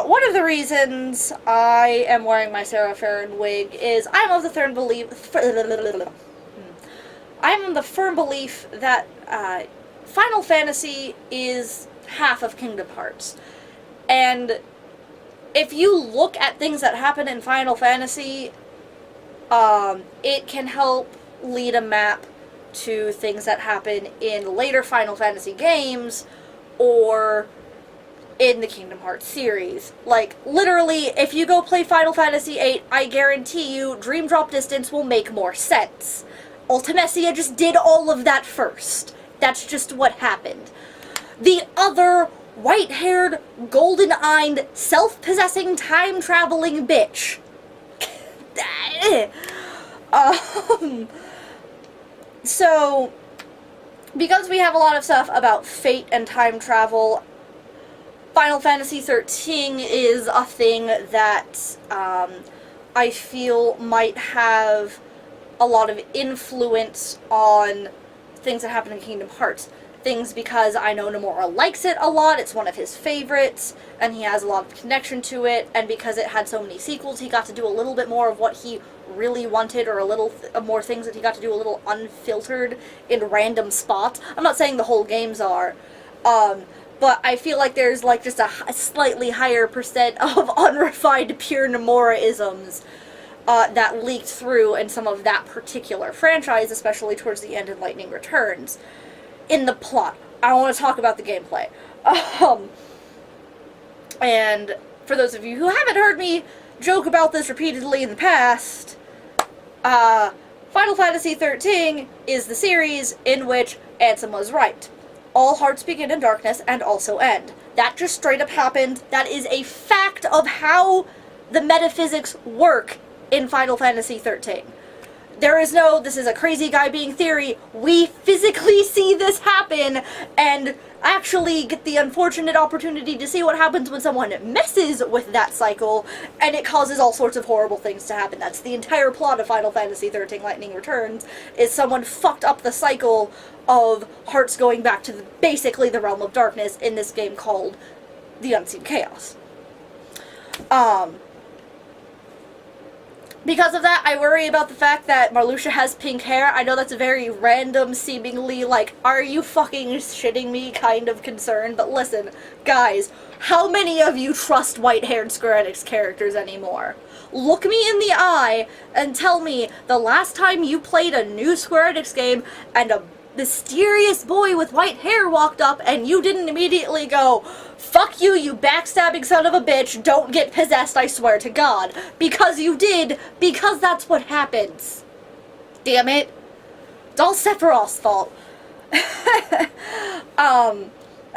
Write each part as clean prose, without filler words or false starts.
one of the reasons I am wearing my Sarah Farron wig is I'm of the firm belief that Final Fantasy is half of Kingdom Hearts. And if you look at things that happen in Final Fantasy, it can help lead a map to things that happen in later Final Fantasy games or in the Kingdom Hearts series. Like, literally, if you go play Final Fantasy VIII, I guarantee you Dream Drop Distance will make more sense. Ultimecia just did all of that first. That's just what happened. The other white-haired, golden-eyed, self-possessing, time-traveling bitch. So, because we have a lot of stuff about fate and time travel, Final Fantasy XIII is a thing that I feel might have a lot of influence on things that happen in Kingdom Hearts. Things because I know Nomura likes it a lot, it's one of his favorites, and he has a lot of connection to it, and because it had so many sequels, he got to do a little bit more of what he really wanted, or a little more things that he got to do a little unfiltered in random spots. I'm not saying the whole games are, but I feel like there's like just a slightly higher percent of unrefined pure Nomura-isms that leaked through in some of that particular franchise, especially towards the end in Lightning Returns. In the plot, I want to talk about the gameplay. And for those of you who haven't heard me joke about this repeatedly in the past, Final Fantasy XIII is the series in which Ansem was right. All hearts begin in darkness and also end. That just straight up happened. That is a fact of how the metaphysics work in Final Fantasy XIII. There is no, this is a crazy guy being theory. We physically see this happen, and actually get the unfortunate opportunity to see what happens when someone messes with that cycle, and it causes all sorts of horrible things to happen. That's the entire plot of Final Fantasy XIII Lightning Returns, is someone fucked up the cycle of hearts going back to basically the realm of darkness in this game called The Unseen Chaos. Because of that, I worry about the fact that Marluxia has pink hair. I know that's a very random, seemingly, like, are you fucking shitting me kind of concern, but listen, guys, how many of you trust white-haired Square Enix characters anymore? Look me in the eye and tell me the last time you played a new Square Enix game and a mysterious boy with white hair walked up and you didn't immediately go, fuck you, you backstabbing son of a bitch, don't get possessed, I swear to God. Because you did, because that's what happens. Damn it. It's all Sephiroth's fault. And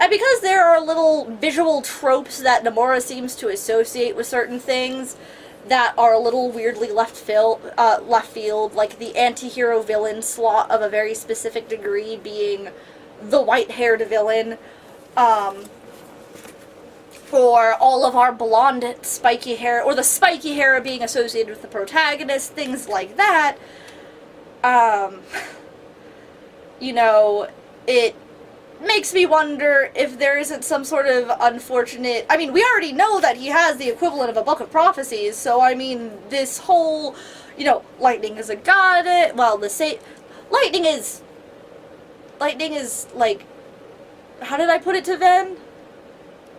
because there are little visual tropes that Nomura seems to associate with certain things that are a little weirdly left field, like the anti-hero villain slot of a very specific degree being the white-haired villain, for all of our blonde spiky hair, or the spiky hair being associated with the protagonist, things like that, you know, it makes me wonder if there isn't some sort of unfortunate... I mean, we already know that he has the equivalent of a book of prophecies, so, I mean, this whole, you know, lightning is a god... Well, lightning is, like... How did I put it to them?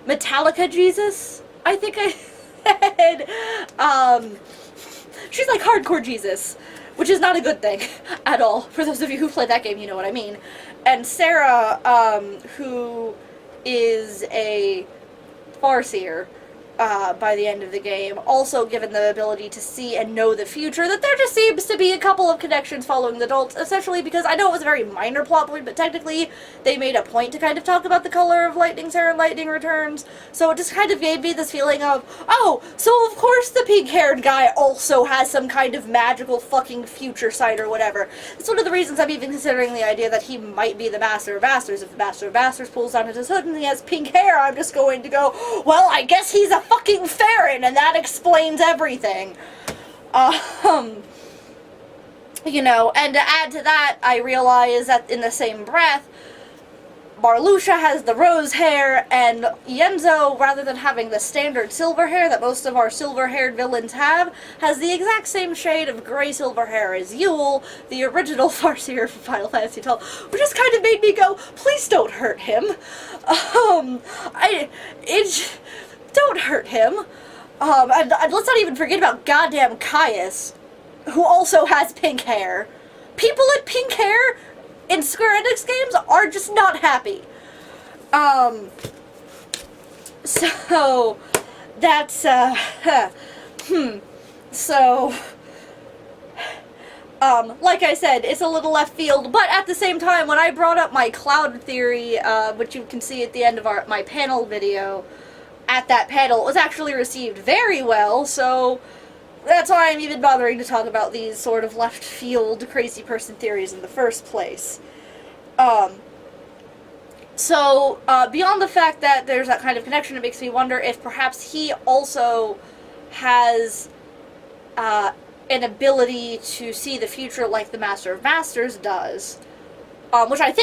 Metallica Jesus? I think I said. She's like hardcore Jesus, which is not a good thing at all. For those of you who played that game, you know what I mean. And Sarah, who is a Farseer by the end of the game, also given the ability to see and know the future, that there just seems to be a couple of connections following the adults, essentially because I know it was a very minor plot point, but technically they made a point to kind of talk about the color of Lightning's hair in Lightning Returns, so it just kind of gave me this feeling of, oh, so of course the pink-haired guy also has some kind of magical fucking future sight or whatever. It's one of the reasons I'm even considering the idea that he might be the Master of Bastards. If the Master of Bastards pulls down his hood and he has pink hair, I'm just going to go, well, I guess he's a fucking Farron, and that explains everything. You know, and to add to that, I realize that in the same breath, Marluxia has the rose hair, and Yenzo, rather than having the standard silver hair that most of our silver-haired villains have, has the exact same shade of gray-silver hair as Yule, the original Farseer from Final Fantasy XII, which just kind of made me go, please don't hurt him. Don't hurt him. And let's not even forget about goddamn Caius, who also has pink hair. People with pink hair in Square Enix games are just not happy. So, that's, So, like I said, it's a little left field, but at the same time, when I brought up my cloud theory, which you can see at the end of my panel video, at that panel, it was actually received very well, so that's why I'm even bothering to talk about these sort of left field crazy person theories in the first place. So, beyond the fact that there's that kind of connection, it makes me wonder if perhaps he also has an ability to see the future like the Master of Masters does. Which I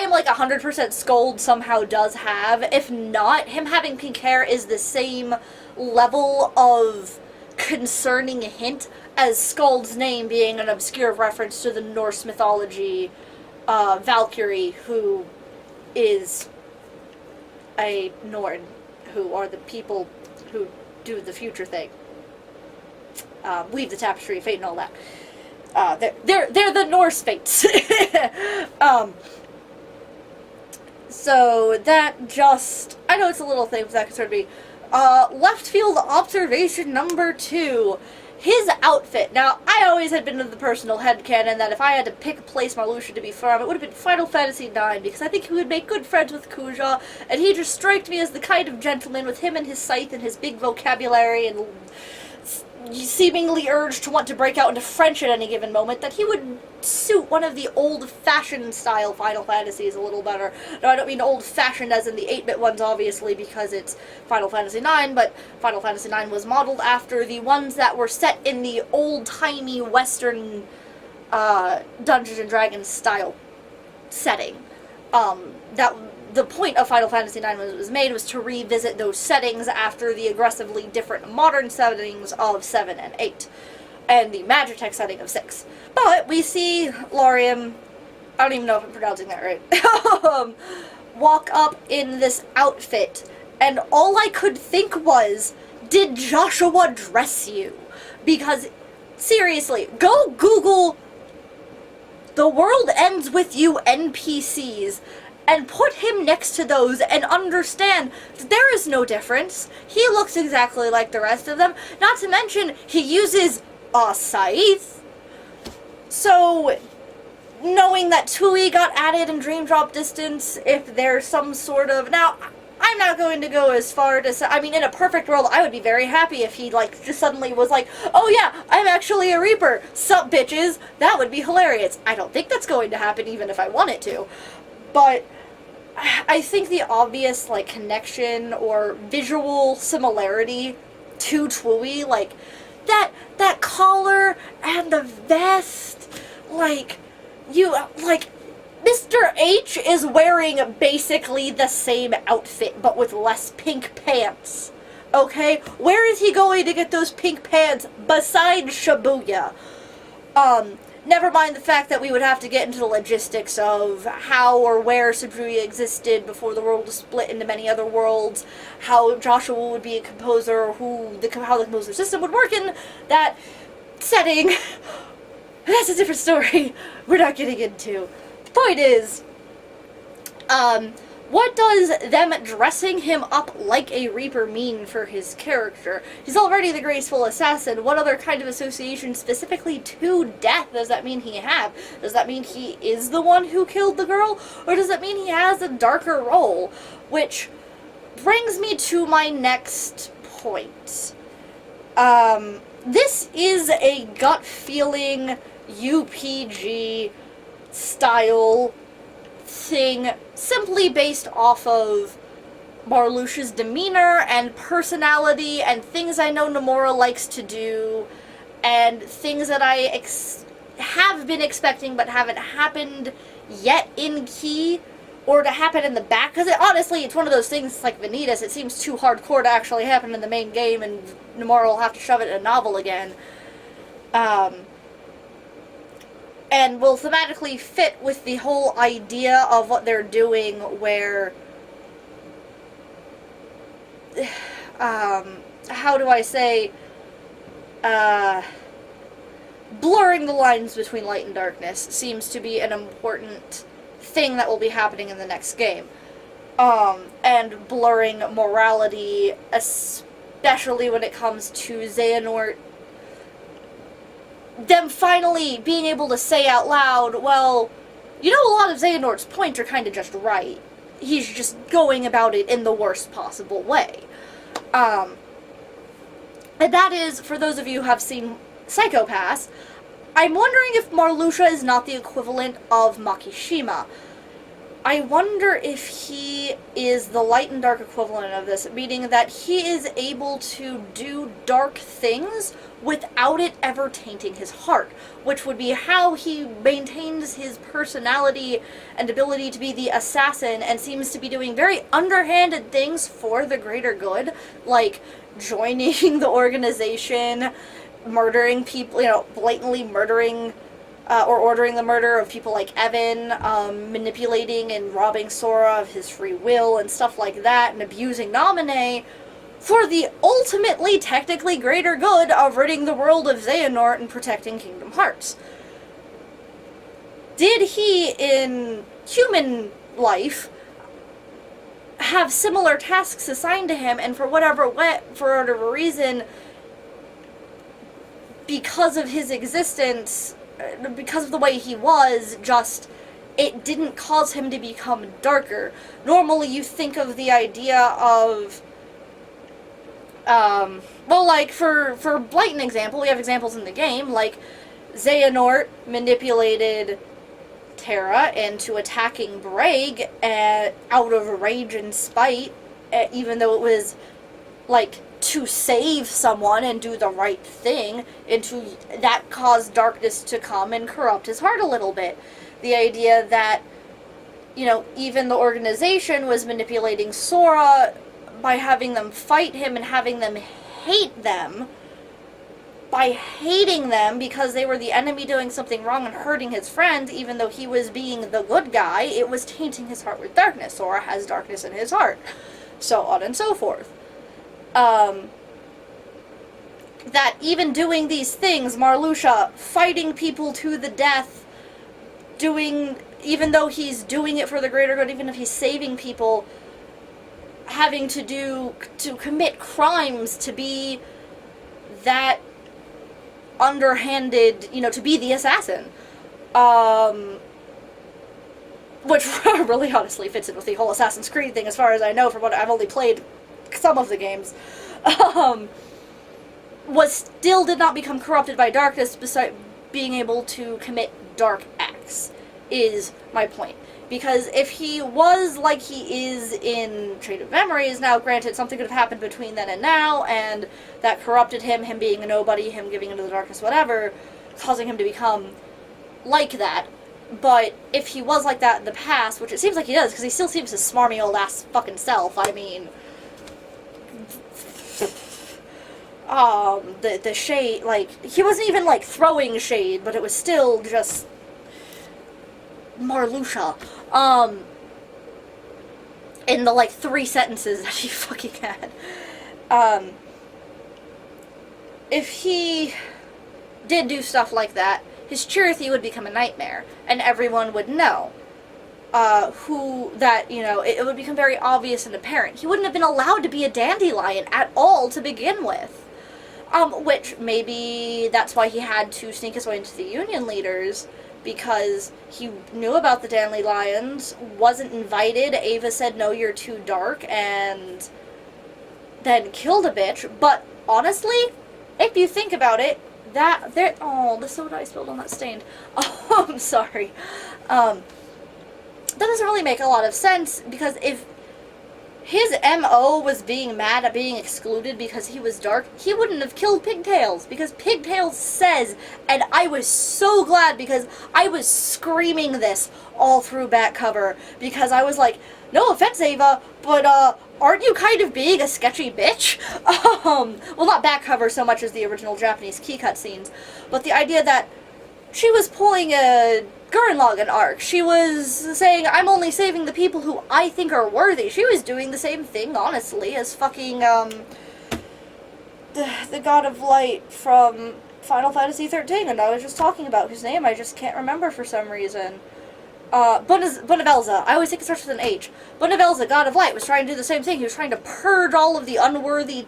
am like 100% Scold somehow does have. If not, him having pink hair is the same level of concerning hint as Scold's name being an obscure reference to the Norse mythology Valkyrie, who is a Norn, who are the people who do the future thing. Weave the tapestry of fate and all that. They're the Norse fates. So that just, I know it's a little thing, but that concerned me. Left field observation number 2. His outfit. Now, I always had been of the personal headcanon that if I had to pick a place Marluxia to be from, it would have been Final Fantasy IX, because I think he would make good friends with Kuja, and he just striked me as the kind of gentleman with him and his scythe and his big vocabulary and seemingly urged to want to break out into French at any given moment, that he would suit one of the old-fashioned style Final Fantasies a little better. No, I don't mean old-fashioned as in the 8-bit ones, obviously, because it's Final Fantasy IX, but Final Fantasy IX was modeled after the ones that were set in the old-timey Western Dungeons & Dragons style setting. The point of Final Fantasy IX when it was made was to revisit those settings after the aggressively different modern settings of 7 and 8, and the Magitech setting of 6. But we see Lauriam, I don't even know if I'm pronouncing that right, walk up in this outfit, and all I could think was, did Joshua dress you? Because, seriously, go Google "The World Ends With You" NPCs, and put him next to those and understand that there is no difference. He looks exactly like the rest of them. Not to mention, he uses a scythe. So, knowing that Tui got added in Dream Drop Distance, if there's some sort of... Now, I'm not going to go as far to say... I mean, in a perfect world, I would be very happy if he, like, just suddenly was like, oh yeah, I'm actually a Reaper. Sup, bitches? That would be hilarious. I don't think that's going to happen, even if I want it to. But I think the obvious, like, connection or visual similarity to Tui, like, that collar and the vest, like, Mr. H is wearing basically the same outfit, but with less pink pants, okay? Where is he going to get those pink pants besides Shibuya? Never mind the fact that we would have to get into the logistics of how or where Shibuya existed before the world was split into many other worlds, how Joshua would be a composer, or how the composer system would work in that setting. That's a different story we're not getting into. The point is, what does them dressing him up like a Reaper mean for his character? He's already the graceful assassin. What other kind of association specifically to death does that mean he have? Does that mean he is the one who killed the girl? Or does that mean he has a darker role? Which brings me to my next point. This is a gut feeling UPG style thing simply based off of Marluxia's demeanor and personality and things I know Nomura likes to do and things that I have been expecting but haven't happened yet in Key or to happen in the back, because honestly, it's one of those things like Vanitas, it seems too hardcore to actually happen in the main game, and Nomura will have to shove it in a novel again. And will thematically fit with the whole idea of what they're doing, where, how do I say, blurring the lines between light and darkness seems to be an important thing that will be happening in the next game. And blurring morality, especially when it comes to Xehanort, them finally being able to say out loud, well, you know, a lot of Xehanort's points are kind of just right. He's just going about it in the worst possible way. And that is, for those of you who have seen Psycho Pass, I'm wondering if Marluxia is not the equivalent of Makishima. I wonder if he is the light and dark equivalent of this, meaning that he is able to do dark things without it ever tainting his heart, which would be how he maintains his personality and ability to be the assassin, and seems to be doing very underhanded things for the greater good, like joining the organization, murdering people, you know, blatantly murdering or ordering the murder of people like Evan, manipulating and robbing Sora of his free will and stuff like that, and abusing Naminé for the ultimately technically greater good of ridding the world of Xehanort and protecting Kingdom Hearts. Did he, in human life, have similar tasks assigned to him, and for whatever reason, because of his existence, because of the way he was, just, it didn't cause him to become darker. Normally you think of the idea of, well, like, for blatant example, we have examples in the game, like, Xehanort manipulated Terra into attacking Braig out of rage and spite, even though it was, like, to save someone and do the right thing, that caused darkness to come and corrupt his heart a little bit. The idea that, you know, even the organization was manipulating Sora by having them fight him and having them hate them, by hating them because they were the enemy doing something wrong and hurting his friend, even though he was being the good guy, it was tainting his heart with darkness. Sora has darkness in his heart. So on and so forth. That even doing these things, Marluxia fighting people to the death, even though he's doing it for the greater good, even if he's saving people, having to commit crimes to be that underhanded, you know, to be the assassin. Which really honestly fits in with the whole Assassin's Creed thing, as far as I know, from what I've only played some of the games. Still did not become corrupted by darkness, besides being able to commit dark acts, is my point. Because if he was like he is in Trade of Memories, now granted something could have happened between then and now, and that corrupted him being a nobody, him giving into the darkness, whatever, causing him to become like that. But if he was like that in the past, which it seems like he does, because he still seems his smarmy old ass fucking self, I mean, the shade, like, he wasn't even, like, throwing shade, but it was still just Marluxia, in the, like, 3 sentences that he fucking had. If he did do stuff like that, his Chirithy would become a nightmare, and everyone would know, it would become very obvious and apparent. He wouldn't have been allowed to be a dandelion at all to begin with. Which maybe that's why he had to sneak his way into the Union leaders, because he knew about the dandelions, wasn't invited, Ava said, no, you're too dark, and then killed a bitch. But honestly, if you think about it, the soda I spilled on that stained. Oh, I'm sorry. That doesn't really make a lot of sense, because if his MO was being mad at being excluded because he was dark, he wouldn't have killed Pigtails, because Pigtails says, and I was so glad because I was screaming this all through back cover, because I was like, no offense, Ava, but, aren't you kind of being a sketchy bitch? Well, not back cover so much as the original Japanese key cutscenes, but the idea that she was pulling a Gurren Lagann arc. She was saying, I'm only saving the people who I think are worthy. She was doing the same thing, honestly, as fucking, the God of Light from Final Fantasy 13, and I was just talking about whose name I just can't remember for some reason. Bonavelza. I always think it starts with an H. Bonavelza, God of Light, was trying to do the same thing. He was trying to purge all of the unworthy,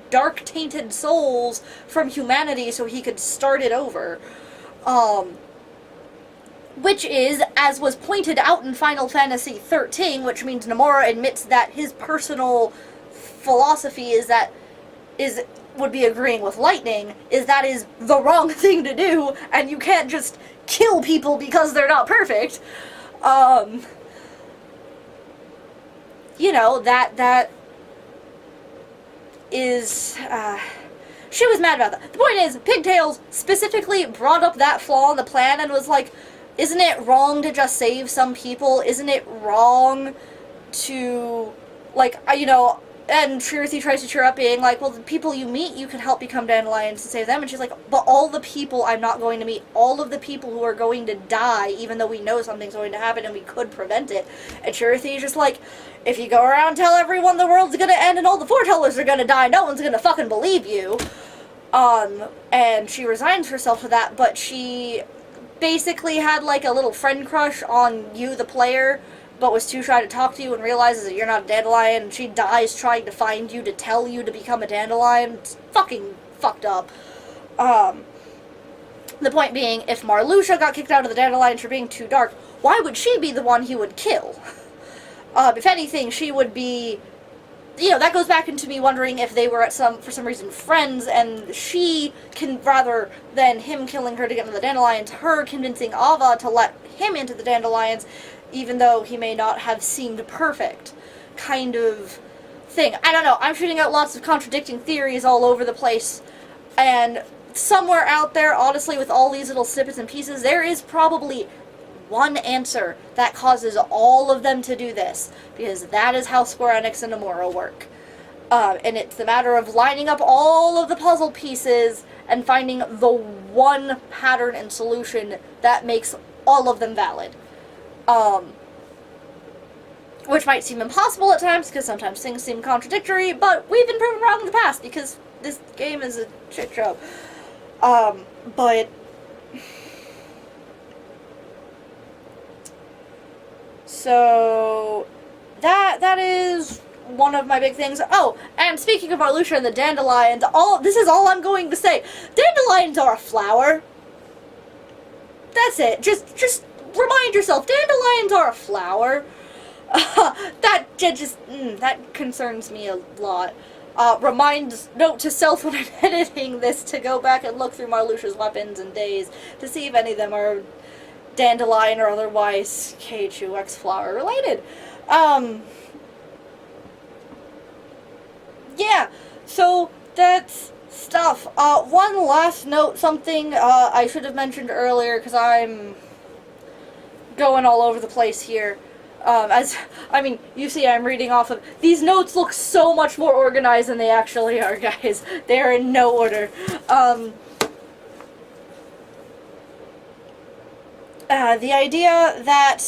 dark-tainted souls from humanity so he could start it over. Which is, as was pointed out in Final Fantasy 13, which means Nomura admits that his personal philosophy would be agreeing with Lightning, that is the wrong thing to do, and you can't just kill people because they're not perfect. You know, that is, she was mad about that. The point is, Pigtails specifically brought up that flaw in the plan and was like, isn't it wrong to just save some people? Isn't it wrong to, like, you know, and Shirthi tries to cheer up being like, well, the people you meet, you can help become dandelions to save them. And she's like, but all the people I'm not going to meet, all of the people who are going to die, even though we know something's going to happen and we could prevent it. And Shirthi is just like, if you go around and tell everyone the world's gonna end and all the foretellers are gonna die, no one's gonna fucking believe you. And she resigns herself to that, but she basically had like a little friend crush on you, the player, but was too shy to talk to you and realizes that you're not a dandelion, and she dies trying to find you to tell you to become a dandelion. It's fucking fucked up. The point being, if Marluxia got kicked out of the dandelions for being too dark, why would she be the one he would kill? If anything, she would be, you know, that goes back into me wondering if they were for some reason friends, and she can, rather than him killing her to get into the dandelions, her convincing Ava to let him into the dandelions, even though he may not have seemed perfect, kind of thing. I don't know, I'm shooting out lots of contradicting theories all over the place, and somewhere out there, honestly, with all these little snippets and pieces, there is probably one answer that causes all of them to do this, because that is how Square Enix and Nomura work. And it's the matter of lining up all of the puzzle pieces and finding the one pattern and solution that makes all of them valid. Which might seem impossible at times, because sometimes things seem contradictory, but we've been proven wrong in the past, because this game is a shit show. But so that is one of my big things. Oh, and speaking of Marluxia and the dandelions, this is all I'm going to say. Dandelions are a flower. That's it. Just remind yourself, dandelions are a flower. That concerns me a lot. Note to self when I'm editing this to go back and look through Marluxia's weapons and days to see if any of them are dandelion or otherwise KHUX flower related. Yeah, so that's stuff. One last note, something I should have mentioned earlier, because I'm going all over the place here. You see I'm reading off of... These notes look so much more organized than they actually are, guys. They're in no order. The idea that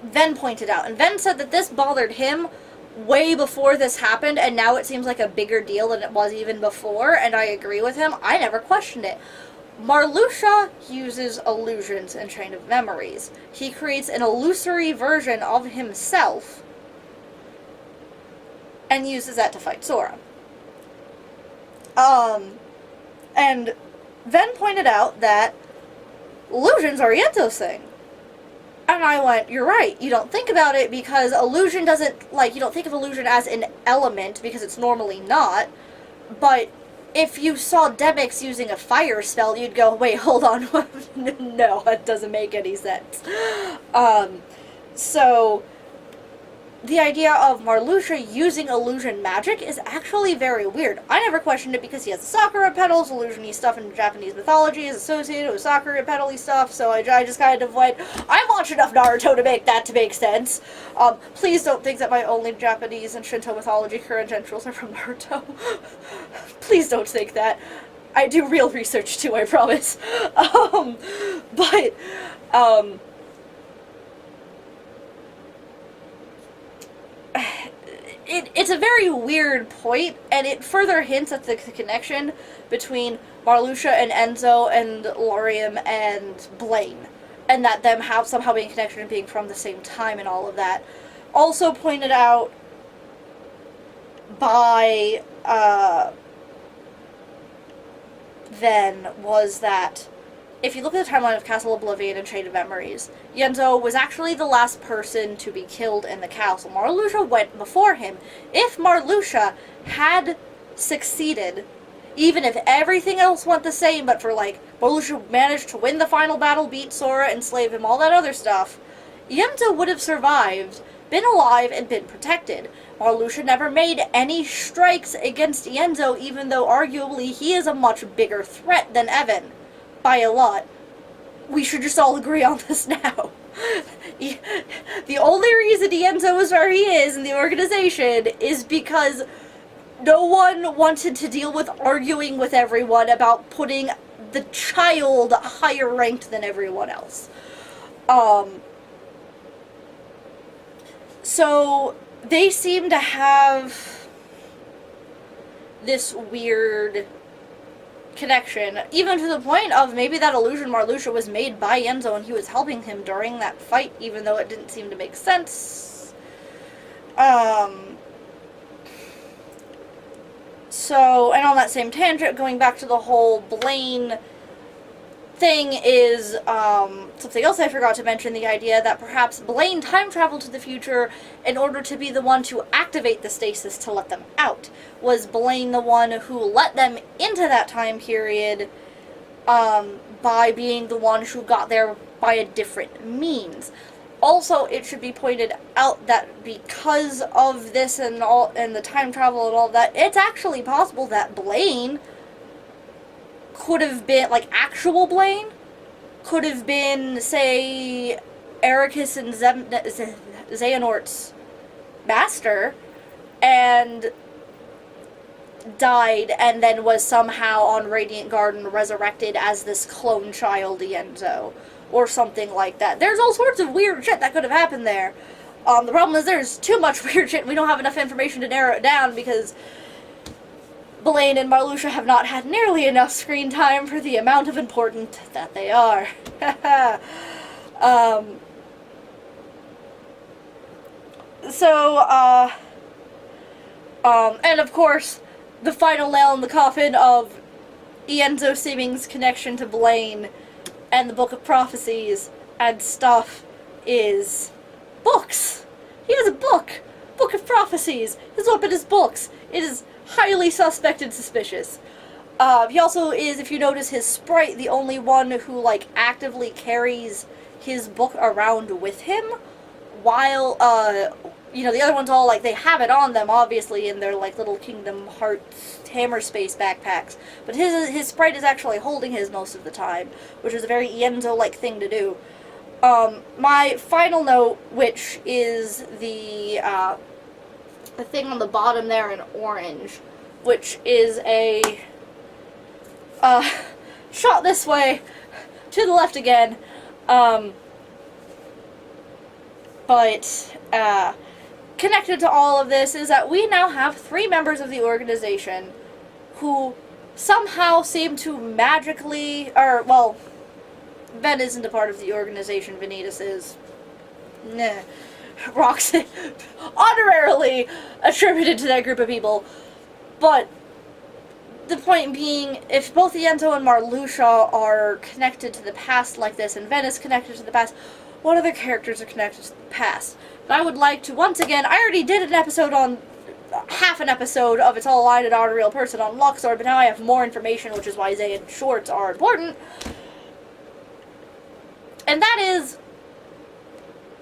Ven pointed out, and Ven said that this bothered him way before this happened, and now it seems like a bigger deal than it was even before, and I agree with him. I never questioned it. Marluxia uses illusions and Chain of Memories. He creates an illusory version of himself and uses that to fight Sora. And Ven pointed out that illusions are Iento's thing. And I went, you're right, you don't think about it because illusion doesn't, you don't think of illusion as an element because it's normally not, but if you saw Demyx using a fire spell, you'd go, wait, hold on, no, that doesn't make any sense. So, the idea of Marluxia using illusion magic is actually very weird. I never questioned it because he has the Sakura petals. Illusion-y stuff in Japanese mythology is associated with Sakura petal-y stuff, so I just kind of went, I've watched enough Naruto to make that to make sense. Please don't think that my only Japanese and Shinto mythology credentials are from Naruto. Please don't think that. I do real research too, I promise. It's a very weird point, and it further hints at the connection between Marluxia and Enzo and Laurium and Blaine, and that them have somehow being connected and being from the same time and all of that. Also pointed out by then was that if you look at the timeline of Castle Oblivion and Chain of Memories, Yenzo was actually the last person to be killed in the castle. Marluxia went before him. If Marluxia had succeeded, even if everything else went the same, but for, like, Marluxia managed to win the final battle, beat Sora, enslave him, all that other stuff, Yenzo would have survived, been alive, and been protected. Marluxia never made any strikes against Yenzo, even though arguably he is a much bigger threat than Evan. By a lot. We should just all agree on this now. The only reason Yenzo is where he is in the organization is because no one wanted to deal with arguing with everyone about putting the child higher ranked than everyone else. So they seem to have this weird connection, even to the point of maybe that illusion Marluxia was made by Yenzo and he was helping him during that fight, even though it didn't seem to make sense. So, and on that same tangent, going back to the whole Blaine thing is, something else I forgot to mention, the idea that perhaps Blaine time traveled to the future in order to be the one to activate the stasis to let them out. Was Blaine the one who let them into that time period, by being the one who got there by a different means? Also, it should be pointed out that because of this and the time travel and all that, it's actually possible that Blaine could have been, like, actual Blaine could have been, say, Ericus and Xehanort's master, and died, and then was somehow on Radiant Garden resurrected as this clone child Yenzo, or something like that. There's all sorts of weird shit that could have happened there. The problem is there's too much weird shit and we don't have enough information to narrow it down because Blaine and Marluxia have not had nearly enough screen time for the amount of important that they are. And of course, the final nail in the coffin of Ienzo Seeming's connection to Blaine and the Book of Prophecies and stuff is books. He has a book. Book of Prophecies. His weapon is books. It is highly suspect and suspicious. He also is, if you notice his sprite, the only one who, like, actively carries his book around with him, while, you know, the other ones all, like, they have it on them, obviously, in their, like, little Kingdom Hearts Hammer Space backpacks, but his sprite is actually holding his most of the time, which is a very Ienzo-like thing to do. My final note, which is the thing on the bottom there in orange, which is a shot this way, to the left again, but connected to all of this is that we now have 3 members of the organization who somehow seem to magically, or, well, Ben isn't a part of the organization, Vanitas is. Nah. Roxy, honorarily attributed to that group of people. But the point being, if both Ienzo and Marluxia are connected to the past like this, and Ven is connected to the past, what other characters are connected to the past? But I would like to, once again, I already did an episode on, half an episode of It's All Lie to Not a Real Person on Luxord, but now I have more information, which is why Xehashorts are important. And that is,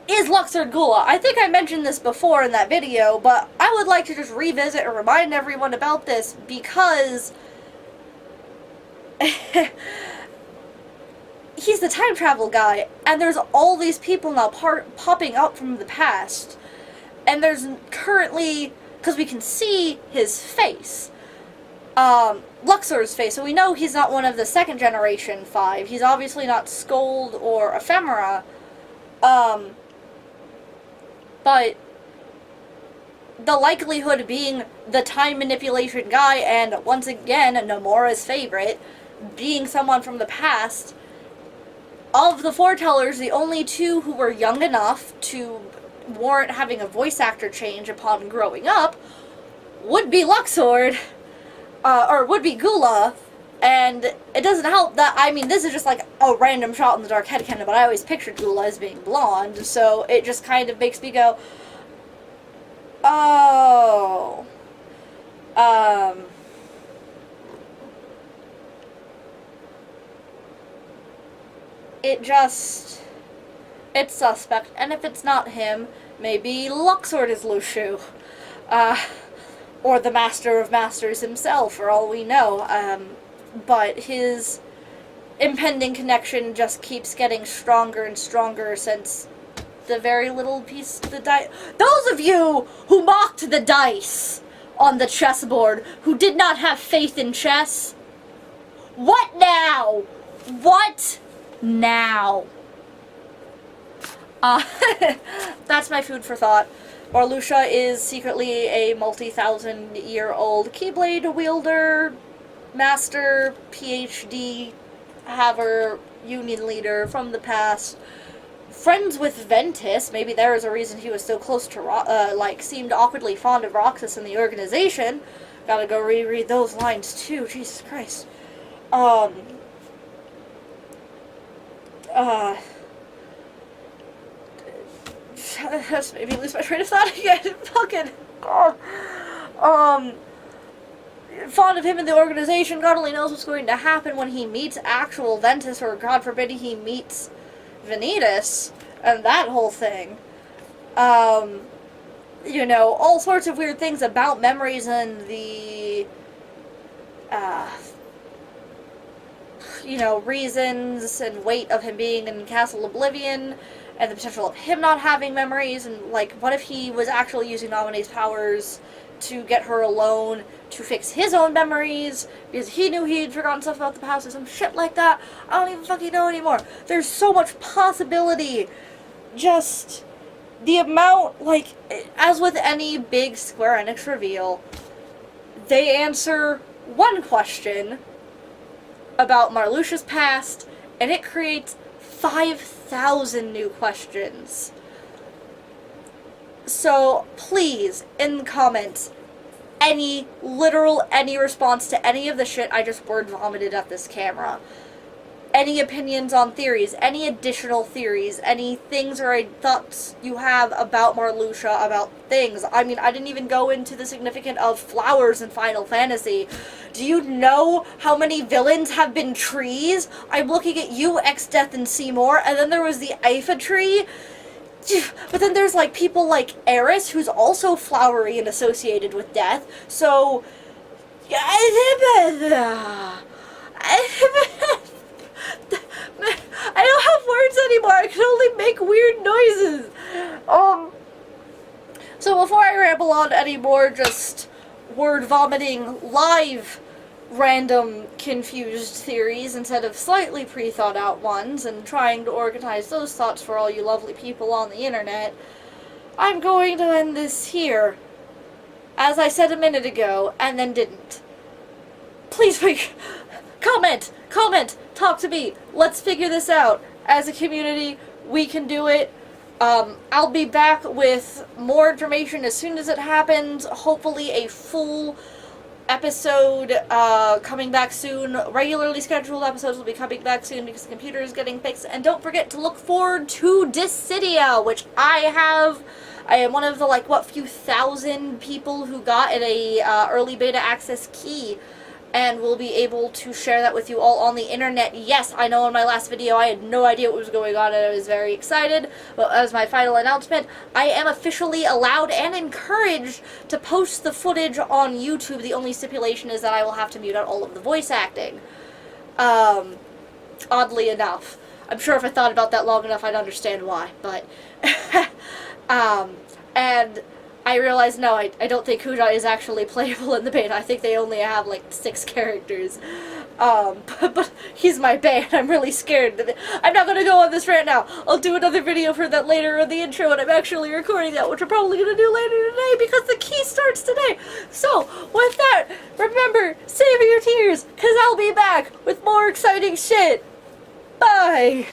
is Luxord Gula. I think I mentioned this before in that video, but I would like to just revisit and remind everyone about this because he's the time travel guy, and there's all these people now popping up from the past, and there's currently, because we can see his face, Luxor's face, so we know he's not one of the second generation 5. He's obviously not Scold or Ephemera, but the likelihood being the time manipulation guy, and once again, Nomura's favorite, being someone from the past, of the foretellers, the only 2 who were young enough to warrant having a voice actor change upon growing up would be Luxord, or would be Gula, and it doesn't help that, I mean, this is just like a random shot in the dark headcanon, but I always pictured Gula as being blonde, so it just kind of makes me go, oh, it's suspect, and if it's not him, maybe Luxord is Lushu, or the Master of Masters himself, for all we know, but his impending connection just keeps getting stronger and stronger since the very little piece of the dice. Those of you who mocked the dice on the chessboard, who did not have faith in chess, what now? What now? That's my food for thought. Marluxia is secretly a multi-thousand-year-old Keyblade wielder, master, PhD, haver, union leader from the past, friends with Ventus. Maybe there is a reason he was so close to, seemed awkwardly fond of Roxas in the organization. Gotta go reread those lines too, Jesus Christ. That's made me lose my train of thought again. Fucking God. Fond of him in the organization. God only knows what's going to happen when he meets actual Ventus, or God forbid he meets Vanitas, and that whole thing. You know, all sorts of weird things about memories and the, you know, reasons and weight of him being in Castle Oblivion, and the potential of him not having memories, and, like, what if he was actually using Nominee's powers to get her alone to fix his own memories, because he knew he'd forgotten stuff about the past or some shit like that. I don't even fucking know anymore. There's so much possibility. Just the amount, like, as with any big Square Enix reveal, they answer one question about Marluxia's past, and it creates 5,000 new questions. So, please, in the comments, any response to any of the shit I just word vomited at this camera. Any opinions on theories, any additional theories, any things or thoughts you have about Marluxia, about things. I mean, I didn't even go into the significance of flowers in Final Fantasy. Do you know how many villains have been trees? I'm looking at you, X-Death and Seymour, and then there was the Ifa tree. But then there's, like, people like Eris, who's also flowery and associated with death. So, I don't have words anymore. I can only make weird noises. So before I ramble on anymore, just word vomiting live random confused theories instead of slightly pre-thought out ones, and trying to organize those thoughts for all you lovely people on the internet, I'm going to end this here, as I said a minute ago, and then didn't. Please comment, talk to me, let's figure this out. As a community, we can do it. I'll be back with more information as soon as it happens, hopefully a full episode coming back soon. Regularly scheduled episodes will be coming back soon because the computer is getting fixed. And don't forget to look forward to Dissidia, which I am one of the, few thousand people who got a early beta access key and we'll be able to share that with you all on the internet. Yes, I know in my last video I had no idea what was going on and I was very excited, but as my final announcement, I am officially allowed and encouraged to post the footage on YouTube. The only stipulation is that I will have to mute out all of the voice acting. Oddly enough. I'm sure if I thought about that long enough I'd understand why, but and I realized, no, I don't think Kuja is actually playable in the beta. I think they only have, like, 6 characters. But he's my bae, and I'm really scared. I'm not gonna go on this rant now. I'll do another video for that later in the intro, and I'm actually recording that, which I'm probably gonna do later today, because the key starts today. So, with that, remember, save your tears, because I'll be back with more exciting shit. Bye!